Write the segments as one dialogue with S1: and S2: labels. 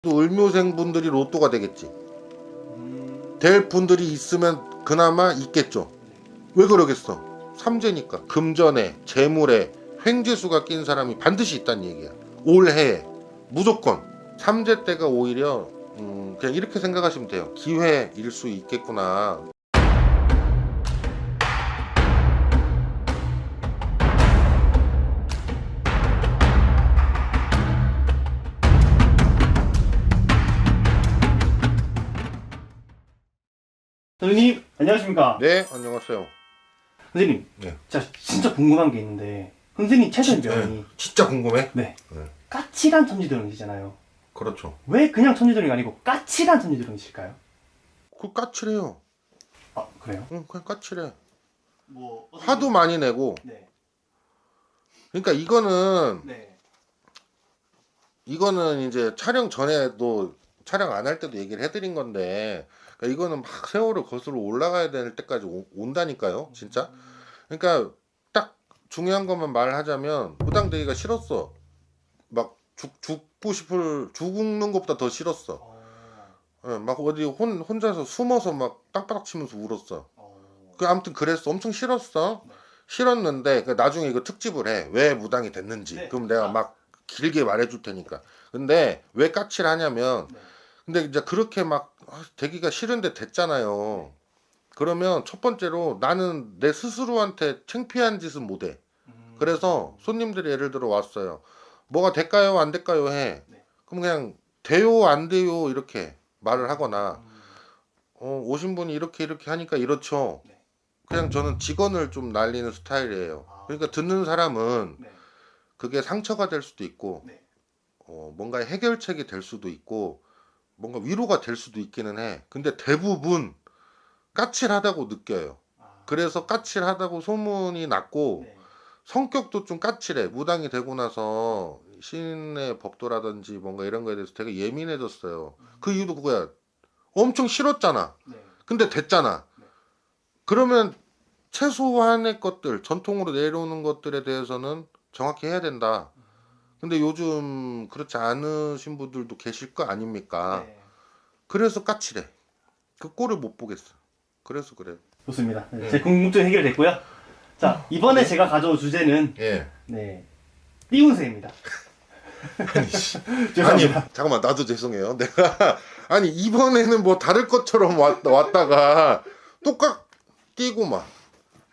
S1: 또 을묘생 분들이 로또가 되겠지. 될 분들이 있으면 그나마 있겠죠. 왜 그러겠어? 삼재니까. 금전에, 재물에 횡재수가 낀 사람이 반드시 있다는 얘기야. 올해에 무조건. 삼재 때가 오히려 그냥 이렇게 생각하시면 돼요. 기회일 수 있겠구나.
S2: 선생님 안녕하십니까?
S1: 네, 안녕하세요.
S2: 선생님,
S1: 네.
S2: 제가 진짜 궁금한 게 있는데 선생님 최선명이
S1: 진짜 궁금해?
S2: 네.
S1: 네.
S2: 까칠한 천지도령이시잖아요.
S1: 그렇죠.
S2: 왜 그냥 천지도령이 아니고 까칠한 천지도령이실까요?
S1: 그 까칠해요.
S2: 아 그래요?
S1: 응, 그냥 까칠해.
S2: 뭐
S1: 화도 많이 내고.
S2: 네.
S1: 그러니까 이거는
S2: 네.
S1: 이제 촬영 전에도 촬영 안 할 때도 얘기를 해드린 건데, 그러니까 이거는 막 세월을 거슬러 올라가야 될 때까지 온다니까요, 진짜. 그러니까 딱 중요한 것만 말하자면 무당되기가 싫었어. 막 죽는 것보다 더 싫었어. 예, 막 어디 혼자서 숨어서 막 땅바닥 치면서 울었어. 그 아무튼 그랬어. 엄청 싫었어.
S2: 네.
S1: 싫었는데 나중에 이거 특집을 해. 왜 무당이 됐는지.
S2: 네.
S1: 그럼 내가 막 길게 말해줄 테니까. 근데 왜 까칠하냐면,
S2: 네.
S1: 근데 이제 그렇게 막 되기가 싫은데 됐잖아요. 그러면 첫 번째로 나는 내 스스로한테 창피한 짓은 못해. 그래서 손님들이 예를 들어 왔어요. 뭐가 될까요? 안 될까요? 해.
S2: 네.
S1: 그럼 그냥 돼요? 안 돼요? 이렇게 말을 하거나, 오신 분이 이렇게 하니까 이렇죠.
S2: 네.
S1: 그냥 저는 직언을 좀 날리는 스타일이에요. 그러니까 듣는 사람은
S2: 네.
S1: 그게 상처가 될 수도 있고,
S2: 네.
S1: 뭔가 해결책이 될 수도 있고, 뭔가 위로가 될 수도 있기는 해. 근데 대부분 까칠하다고 느껴요. 그래서 까칠하다고 소문이 났고,
S2: 네.
S1: 성격도 좀 까칠해. 무당이 되고 나서 신의 법도라든지 뭔가 이런 거에 대해서 되게 예민해졌어요. 그 이유도 그거야. 엄청 싫었잖아.
S2: 네.
S1: 근데 됐잖아.
S2: 네.
S1: 그러면 최소한의 것들, 전통으로 내려오는 것들에 대해서는 정확히 해야 된다. 근데 요즘 그렇지 않으신 분들도 계실 거 아닙니까?
S2: 네.
S1: 그래서 까칠해. 그 꼴을 못 보겠어. 그래서 그래요.
S2: 좋습니다. 네. 제 궁금증 해결됐고요. 자 이번에 제가 가져온 주제는
S1: 예.
S2: 네 띠운세입니다.
S1: 아니,
S2: 죄송합니다.
S1: 잠깐만, 나도 죄송해요. 내가, 아니, 이번에는 뭐 다를 것처럼 왔다가 뛰고 막.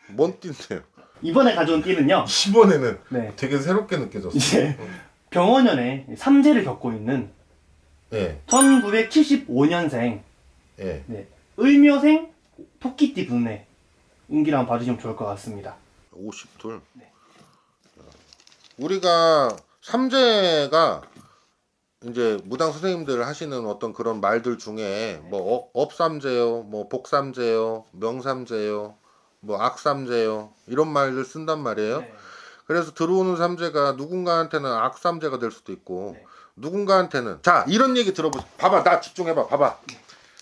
S1: 뭔 띠인데요?
S2: 이번에 가져온 띠는요.
S1: 이번에는
S2: 네.
S1: 되게 새롭게 느껴졌어.
S2: 이제 병원년에 삼재를 겪고 있는
S1: 예,
S2: 1975년생
S1: 예.
S2: 네, 을묘생 토끼띠 분의 운기를 한번 봐주시면 좋을 것 같습니다.
S1: 52.
S2: 네.
S1: 우리가 삼재가 이제 무당 선생님들 하시는 어떤 그런 말들 중에 뭐 업삼재요, 뭐 복삼재요, 명삼재요, 뭐 악삼재요, 이런 말들 쓴단 말이에요.
S2: 네.
S1: 그래서 들어오는 삼재가 누군가한테는 악삼재가 될 수도 있고,
S2: 네.
S1: 누군가한테는, 자, 이런 얘기 들어보세요. 봐봐, 나 집중해봐. 봐봐.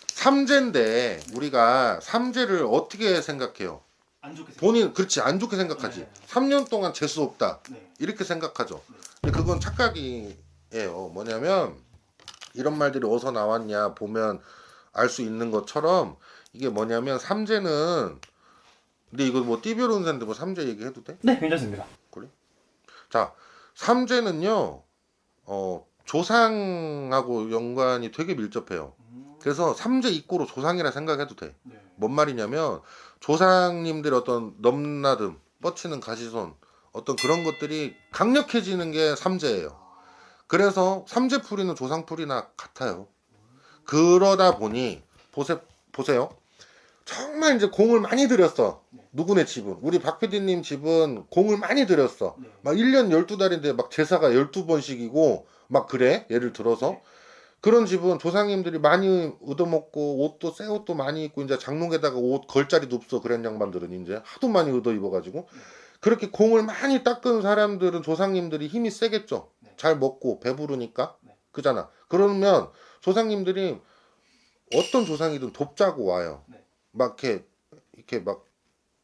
S1: 삼재인데 우리가 삼재를 어떻게 생각해요?
S2: 안 좋게
S1: 본인, 그렇지, 안 좋게 생각하지.
S2: 네.
S1: 3년 동안 재수 없다,
S2: 네.
S1: 이렇게 생각하죠. 근데 그건 착각이에요. 뭐냐면 이런 말들이 어디서 나왔냐 보면 알 수 있는 것처럼, 이게 뭐냐면 삼재는, 근데 이거 뭐 띠별 운세인데 뭐 삼재 얘기해도 돼?
S2: 네, 괜찮습니다.
S1: 그래? 자, 삼재는요, 조상하고 연관이 되게 밀접해요. 그래서 삼재 이꼬로 조상이라 생각해도 돼.
S2: 네.
S1: 뭔 말이냐면 조상님들의 어떤 넘나듦, 뻗치는 가시손, 어떤 그런 것들이 강력해지는 게 삼재예요. 그래서 삼재풀이는 조상풀이나 같아요. 그러다 보니 보세요. 정말 이제 공을 많이 들였어. 누구네 집은. 우리 박 PD님 집은 공을 많이 들였어.
S2: 네.
S1: 막 1년 12달인데 막 제사가 12번씩이고 막 그래. 예를 들어서.
S2: 네.
S1: 그런 집은 조상님들이 많이 얻어먹고 옷도 새 옷도 많이 입고 이제 장롱에다가 옷 걸 자리도 없어. 그런 양반들은 이제 하도 많이 얻어 입어가지고. 그렇게 공을 많이 닦은 사람들은 조상님들이 힘이 세겠죠.
S2: 네.
S1: 잘 먹고 배부르니까.
S2: 네.
S1: 그잖아. 그러면 조상님들이 어떤 조상이든 돕자고 와요.
S2: 네.
S1: 막 이렇게 막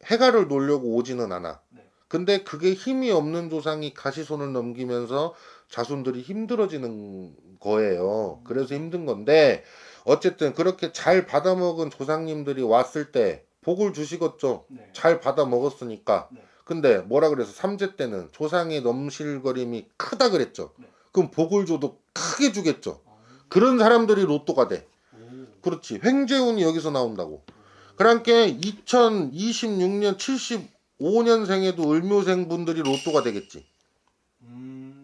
S1: 해가를 놓으려고 오지는 않아.
S2: 네.
S1: 근데 그게 힘이 없는 조상이 가시손을 넘기면서 자손들이 힘들어지는 거예요. 그래서 힘든 건데 어쨌든 그렇게 잘 받아먹은 조상님들이 왔을 때 복을 주시겠죠.
S2: 네.
S1: 잘 받아먹었으니까.
S2: 네.
S1: 근데 뭐라 그래서 삼재 때는 조상의 넘실거림이 크다 그랬죠.
S2: 네.
S1: 그럼 복을 줘도 크게 주겠죠.
S2: 아.
S1: 그런 사람들이 로또가 돼.
S2: 오.
S1: 그렇지. 횡재운이 여기서 나온다고. 그러니까 2026년 75년생에도 을묘생 분들이 로또가 되겠지.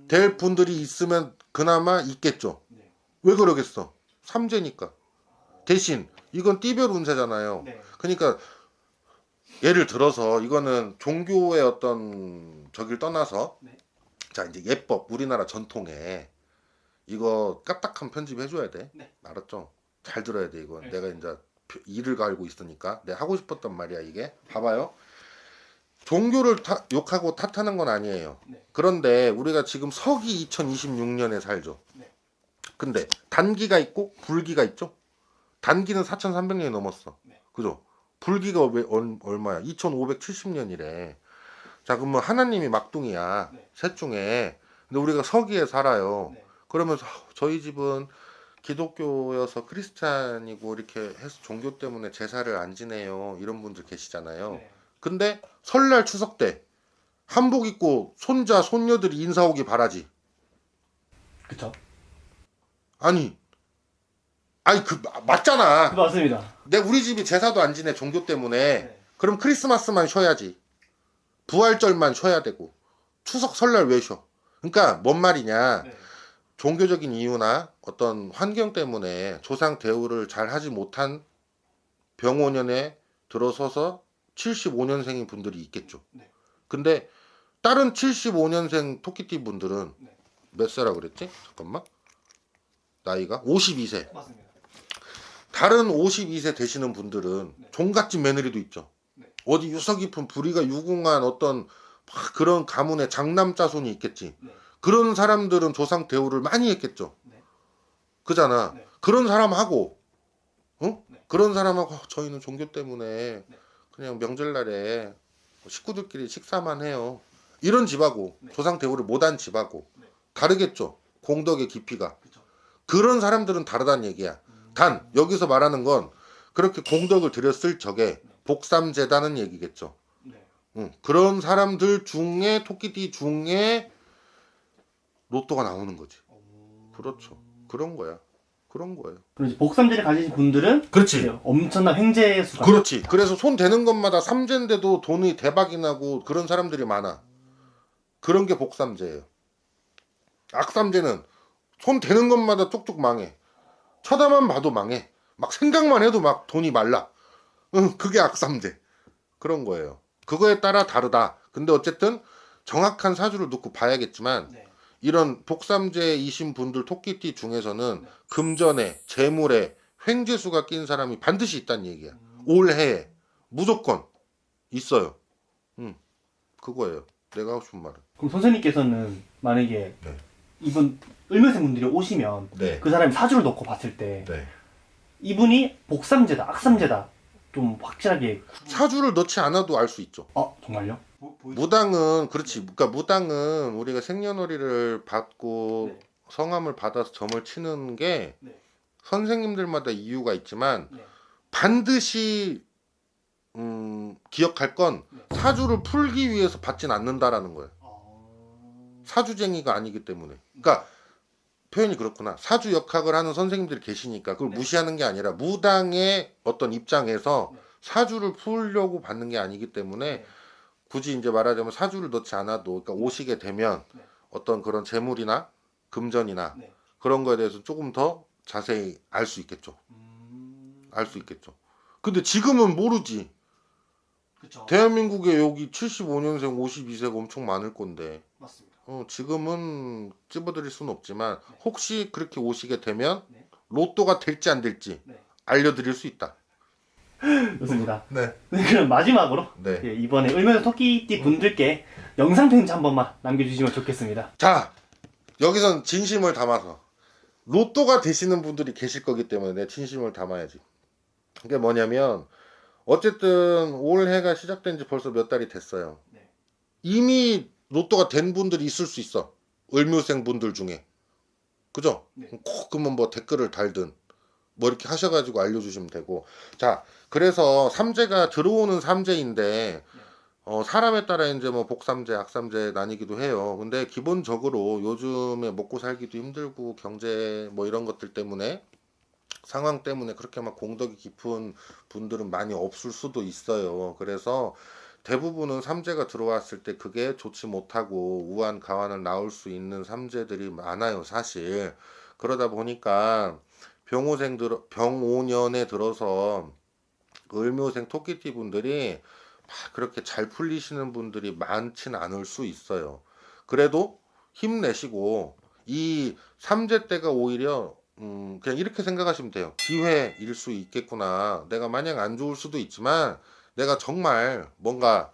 S1: 될 분들이 있으면 그나마 있겠죠.
S2: 네.
S1: 왜 그러겠어? 삼재니까. 대신 이건 띠별 운세잖아요.
S2: 네.
S1: 그러니까 예를 들어서 이거는 종교의 어떤 저길 떠나서
S2: 네.
S1: 자 이제 예법 우리나라 전통에 이거 까딱한 편집 해줘야 돼.
S2: 네.
S1: 알았죠? 잘 들어야 돼 이건.
S2: 네.
S1: 내가 이제 일을 갈고 있으니까 내가 하고 싶었단 말이야 이게. 봐봐요. 종교를 욕하고 탓하는 건 아니에요.
S2: 네.
S1: 그런데 우리가 지금 서기 2026년에 살죠.
S2: 네.
S1: 근데 단기가 있고 불기가 있죠. 단기는 4,300년이 넘었어.
S2: 네.
S1: 그죠? 불기가 왜 얼마야? 2,570년이래. 자, 그러면 하나님이 막둥이야.
S2: 네.
S1: 셋 중에. 근데 우리가 서기에 살아요.
S2: 네.
S1: 그러면서 저희 집은 기독교여서 크리스찬이고 이렇게 해서 종교 때문에 제사를 안 지내요. 이런 분들 계시잖아요.
S2: 네.
S1: 근데 설날 추석 때 한복 입고 손자 손녀들이 인사 오기 바라지.
S2: 그쵸.
S1: 아니 그 맞잖아.
S2: 맞습니다.
S1: 우리 집이 제사도 안 지내 종교 때문에.
S2: 네.
S1: 그럼 크리스마스만 쉬어야지. 부활절만 쉬어야 되고 추석 설날 왜 쉬어? 그러니까 뭔 말이냐.
S2: 네.
S1: 종교적인 이유나 어떤 환경 때문에 조상 대우를 잘 하지 못한 병오년에 들어서서 75년생인 분들이 있겠죠.
S2: 네.
S1: 근데 다른 75년생 토끼띠 분들은
S2: 네.
S1: 몇 세라 그랬지? 잠깐만. 나이가 52세.
S2: 맞습니다.
S1: 다른 52세 되시는 분들은
S2: 네.
S1: 종갓집 며느리도 있죠.
S2: 네.
S1: 어디 유서 깊은 불의가 유궁한 어떤 막 그런 가문의 장남자손이 있겠지.
S2: 네.
S1: 그런 사람들은 조상 대우를 많이 했겠죠.
S2: 네.
S1: 그잖아.
S2: 네.
S1: 그런 사람하고 어?
S2: 네.
S1: 그런 사람하고 저희는 종교 때문에
S2: 네.
S1: 그냥 명절날에 식구들끼리 식사만 해요. 이런 집하고
S2: 네.
S1: 조상 대우를 못한 집하고
S2: 네.
S1: 다르겠죠. 공덕의 깊이가.
S2: 그쵸.
S1: 그런 사람들은 다르다는 얘기야. 단 여기서 말하는 건 그렇게 공덕을 들였을 적에 복삼재다는 얘기겠죠.
S2: 네.
S1: 그런 사람들 중에 토끼띠 중에 로또가 나오는 거지. 그렇죠. 그런 거야. 그런 거예요.
S2: 그럼 이제 복삼재를 가지신 분들은
S1: 그렇지.
S2: 이제 엄청난 횡재 수가.
S1: 그렇지. 그래서 손 대는 것마다 삼재인데도 돈이 대박이 나고 그런 사람들이 많아. 그런 게 복삼재예요. 악삼재는 손 대는 것마다 쪽쪽 망해. 쳐다만 봐도 망해. 막 생각만 해도 막 돈이 말라. 그게 악삼재. 그런 거예요. 그거에 따라 다르다. 근데 어쨌든 정확한 사주를 놓고 봐야겠지만
S2: 네.
S1: 이런 복삼재이신 분들 토끼띠 중에서는
S2: 네.
S1: 금전에 재물에 횡재수가 낀 사람이 반드시 있다는 얘기야. 올해에 무조건 있어요. 그거예요. 내가 하고 싶은 말은.
S2: 그럼 선생님께서는 만약에
S1: 네.
S2: 이분 을묘생 분들이 오시면
S1: 네.
S2: 그 사람이 사주를 놓고 봤을 때
S1: 네.
S2: 이분이 복삼재다, 악삼재다 좀 확실하게.
S1: 사주를 넣지 않아도 알 수 있죠.
S2: 정말요?
S1: 무당은 그렇지. 그러니까 무당은 우리가 생년월일을 받고
S2: 네.
S1: 성함을 받아서 점을 치는 게
S2: 네.
S1: 선생님들마다 이유가 있지만
S2: 네.
S1: 반드시 기억할 건
S2: 네.
S1: 사주를 풀기 위해서 받진 않는다라는 거예요. 사주쟁이가 아니기 때문에. 그러니까 표현이 그렇구나. 사주 역학을 하는 선생님들이 계시니까 그걸
S2: 네.
S1: 무시하는 게 아니라 무당의 어떤 입장에서
S2: 네.
S1: 사주를 풀려고 받는 게 아니기 때문에
S2: 네.
S1: 굳이 이제 말하자면 사주를 넣지 않아도 그러니까 오시게 되면
S2: 네.
S1: 어떤 그런 재물이나 금전이나
S2: 네.
S1: 그런 거에 대해서 조금 더 자세히 알 수 있겠죠. 알 수 있겠죠. 근데 지금은 모르지.
S2: 그렇죠.
S1: 대한민국에 여기 75년생, 52세가 엄청 많을 건데
S2: 맞습니다.
S1: 지금은 찝어드릴 수는 없지만
S2: 네.
S1: 혹시 그렇게 오시게 되면
S2: 네.
S1: 로또가 될지 안 될지
S2: 네.
S1: 알려드릴 수 있다.
S2: 좋습니다.
S1: 네.
S2: 그럼 마지막으로
S1: 네.
S2: 예, 이번에 을묘생 토끼띠 분들께 영상 편지 한 번만 남겨주시면 좋겠습니다.
S1: 자, 여기선 진심을 담아서 로또가 되시는 분들이 계실 거기 때문에 내 진심을 담아야지. 그게 뭐냐면 어쨌든 올해가 시작된 지 벌써 몇 달이 됐어요.
S2: 네.
S1: 이미 로또가 된 분들이 있을 수 있어. 을묘생 분들 중에. 그죠?
S2: 네.
S1: 꼭 그러면 뭐 댓글을 달든 뭐 이렇게 하셔가지고 알려주시면 되고. 자, 그래서 삼재가 들어오는 삼재인데 사람에 따라 이제 뭐 복삼재, 악삼재 나뉘기도 해요. 근데 기본적으로 요즘에 먹고 살기도 힘들고 경제 뭐 이런 것들 때문에 상황 때문에 그렇게 막 공덕이 깊은 분들은 많이 없을 수도 있어요. 그래서 대부분은 삼재가 들어왔을 때 그게 좋지 못하고 우한 가환을 나올 수 있는 삼재들이 많아요, 사실. 그러다 보니까 병오년에 들어서 을묘생 토끼띠 분들이 막 그렇게 잘 풀리시는 분들이 많진 않을 수 있어요. 그래도 힘내시고 이 삼재 때가 오히려 그냥 이렇게 생각하시면 돼요. 기회일 수 있겠구나. 내가 마냥 안 좋을 수도 있지만 내가 정말 뭔가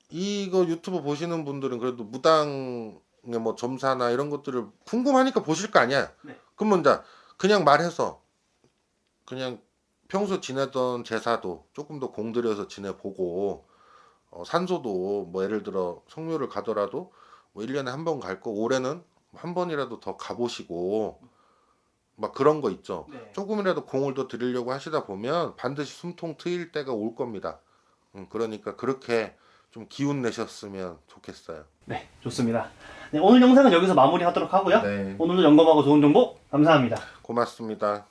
S1: 이거 유튜브 보시는 분들은 그래도 무당의 뭐 점사나 이런 것들을 궁금하니까 보실 거 아니야.
S2: 네.
S1: 그러면 이제 그냥 말해서 그냥 평소 지내던 제사도 조금 더 공들여서 지내보고 산소도 뭐 예를 들어 성묘를 가더라도 뭐 1년에 한 번 갈 거 올해는 한 번이라도 더 가보시고 막 그런 거 있죠.
S2: 네.
S1: 조금이라도 공을 더 들이려고 하시다 보면 반드시 숨통 트일 때가 올 겁니다. 그러니까 그렇게 좀 기운 내셨으면 좋겠어요.
S2: 네, 좋습니다. 네, 오늘 영상은 여기서 마무리하도록 하고요.
S1: 네,
S2: 오늘도 점검하고 좋은 정보 감사합니다.
S1: 고맙습니다.